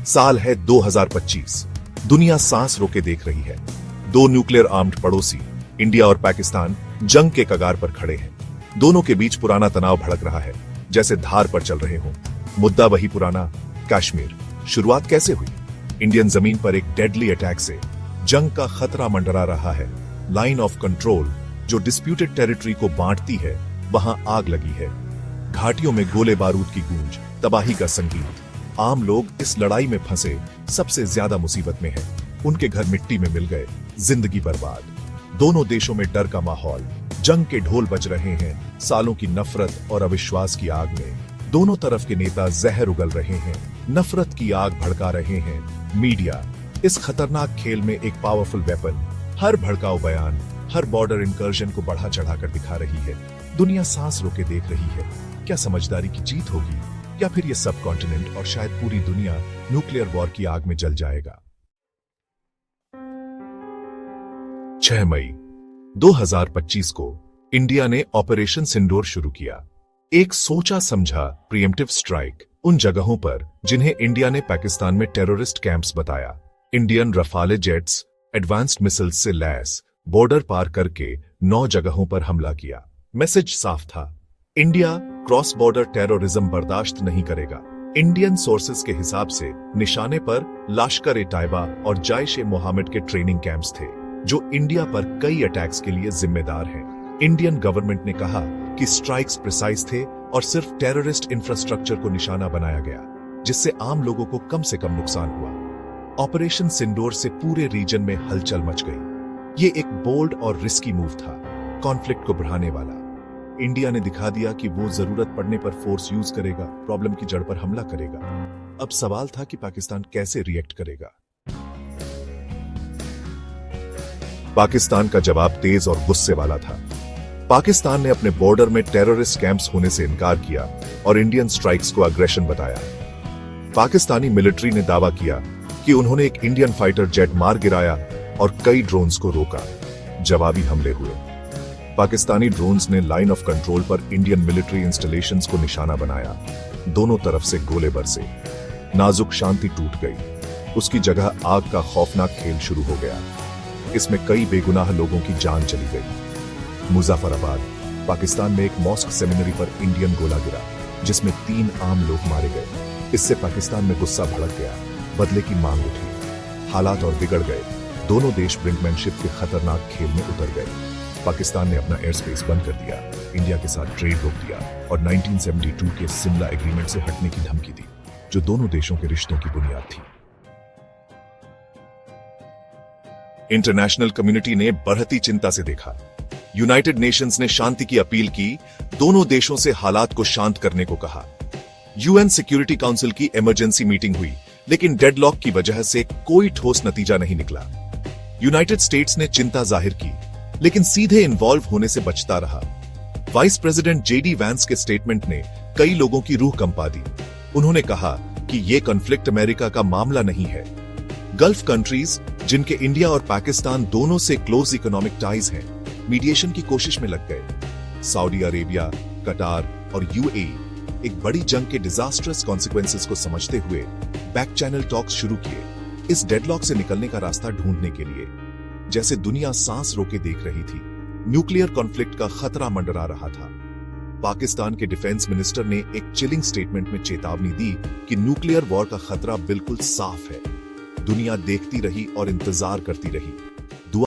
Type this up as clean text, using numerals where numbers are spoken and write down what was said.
साल है 2025। दुनिया सांस रोके देख रही है। दो न्यूक्लियर आर्म्ड पड़ोसी इंडिया और पाकिस्तान जंग के कगार पर खड़े हैं। दोनों के बीच पुराना तनाव भड़क रहा है, जैसे धार पर चल रहे हों। मुद्दा वही पुराना, कश्मीर। शुरुआत कैसे हुई? इंडियन जमीन पर एक डेडली अटैक से जंग का खतरा मंडरा रहा है। लाइन ऑफ कंट्रोल जो डिस्प्यूटेड टेरिटरी को बांटती है, वहां आग लगी है। घाटियों में गोले बारूद की गूंज, तबाही का संगीत। आम लोग इस लड़ाई में फंसे सबसे ज्यादा मुसीबत में हैं। उनके घर मिट्टी में मिल गए, जिंदगी बर्बाद। दोनों देशों में डर का माहौल, जंग के ढोल बज रहे हैं। सालों की नफरत और अविश्वास की आग में दोनों तरफ के नेता जहर उगल रहे हैं, नफरत की आग भड़का रहे हैं। मीडिया इस खतरनाक खेल में एक पावरफुल वेपन। हर भड़काऊ बयान, हर बॉर्डर इंकर्जन को बढ़ा चढ़ाकर दिखा रही है। दुनिया सांस रोके देख रही है। क्या समझदारी की जीत होगी, या फिर ये सब कॉन्टिनेंट और शायद पूरी दुनिया न्यूक्लियर वॉर की आग में जल जाएगा? 6 मई 2025 को इंडिया ने ऑपरेशन सिंदूर शुरू किया। एक सोचा समझा प्रीएम्प्टिव स्ट्राइक उन जगहों पर जिन्हें इंडिया ने पाकिस्तान में टेररिस्ट कैंप्स बताया। इंडियन रफाले जेट्स एडवांस्ड मिसाइल्स से लैस बॉर्डर पार करके 9 जगहों पर हमला किया। मैसेज साफ था, इंडिया क्रॉस बॉर्डर टेररिज्म बर्दाश्त नहीं करेगा। इंडियन सोर्सेस के हिसाब से निशाने पर लश्कर-ए-तैयबा और जाइश-ए-मोहम्मद के ट्रेनिंग कैंप्स थे, जो इंडिया पर कई अटैक्स के लिए जिम्मेदार हैं। इंडियन गवर्नमेंट ने कहा कि स्ट्राइक्स प्रिसाइज थे और सिर्फ टेररिस्ट इंफ्रास्ट्रक्चर को निशाना बनाया गया, जिससे आम लोगों को कम से कम नुकसान हुआ। ऑपरेशन सिंदूर से पूरे रीजन में हलचल मच गई। ये एक बोल्ड और रिस्की मूव था, कॉन्फ्लिक्ट को बढ़ाने वाला। इंडिया ने दिखा दिया कि वो जरूरत पड़ने पर फोर्स यूज करेगा, प्रॉब्लम की जड़ पर हमला करेगा। अब सवाल था कि पाकिस्तान कैसे रिएक्ट करेगा। पाकिस्तान का जवाब तेज और गुस्से वाला था। पाकिस्तान ने अपने बॉर्डर में टेररिस्ट कैंप्स होने से इनकार किया और इंडियन स्ट्राइक्स को अग्रेशन बताया। पाकिस्तानी मिलिट्री ने दावा किया कि उन्होंने एक इंडियन फाइटर जेट मार गिराया और कई ड्रोन्स को रोका। जवाबी हमले हुए। पाकिस्तानी ड्रोन्स ने लाइन ऑफ कंट्रोल पर इंडियन मिलिट्री इंस्टॉलेशंस को निशाना बनाया। दोनों तरफ से गोले बरसे। नाजुक शांति टूट गई। उसकी जगह आग का खौफनाक खेल शुरू हो गया। इसमें कई बेगुनाह लोगों की जान चली गई। मुजफ्फराबाद, पाकिस्तान में एक मॉस्क सेमिनरी पर इंडियन गोला गिरा, जिसमें 3 आम लोग मारे गए। इससे पाकिस्तान में गुस्सा भड़क गया। बदले की मांग उठी। हालात और बिगड़ गए। दोनों देश ब्रिंकमैनशिप के खतरनाक खेल में उतर गए। पाकिस्तान ने अपना एयर स्पेस बंद कर दिया, इंडिया के साथ ट्रेड रोक दिया और 1972 के सिमला एग्रीमेंट से हटने की धमकी दी, जो दोनों देशों के रिश्तों की बुनियाद थी। इंटरनेशनल कम्युनिटी ने बढ़ती चिंता से देखा। यूनाइटेड नेशंस ने शांति की अपील की, दोनों देशों से हालात को शांत करने को कहा। यूएन सिक्योरिटी काउंसिल की इमरजेंसी मीटिंग हुई, लेकिन डेडलॉक की वजह से कोई ठोस नतीजा नहीं निकला। यूनाइटेड स्टेट्स ने चिंता जाहिर की, लेकिन सीधे इन्वॉल्व होने से बचता रहा। वाइस प्रेसिडेंट जेडी वैंस के स्टेटमेंट ने कई लोगों की रूह कंपा दी। उन्होंने कहा कि यह कॉन्फ्लिक्ट अमेरिका का मामला नहीं है। गल्फ कंट्रीज, जिनके इंडिया और पाकिस्तान दोनों से क्लोज इकोनॉमिक टाइज हैं, मीडिएशन की कोशिश में लग गए। सऊदी अरेबिया, कटार और यूएई एक बड़ी जंग के डिजास्टर्स कॉन्सिक्वेंसेस को समझते हुए बैक चैनल टॉक्स शुरू किए, इस डेडलॉक से निकलने का रास्ता ढूंढने के लिए। जैसे दुनिया सांस रोके देख रही थी, न्यूक्लियर कॉन्फ्लिक्ट का खतरा मंडरा रहा था। पाकिस्तान के डिफेंस मिनिस्टर ने एक चिलिंग स्टेटमेंट में चेतावनी दी कि न्यूक्लियर वॉर का खतरा बिल्कुल साफ है। दुनिया देखती रही और इंतजार करती रही।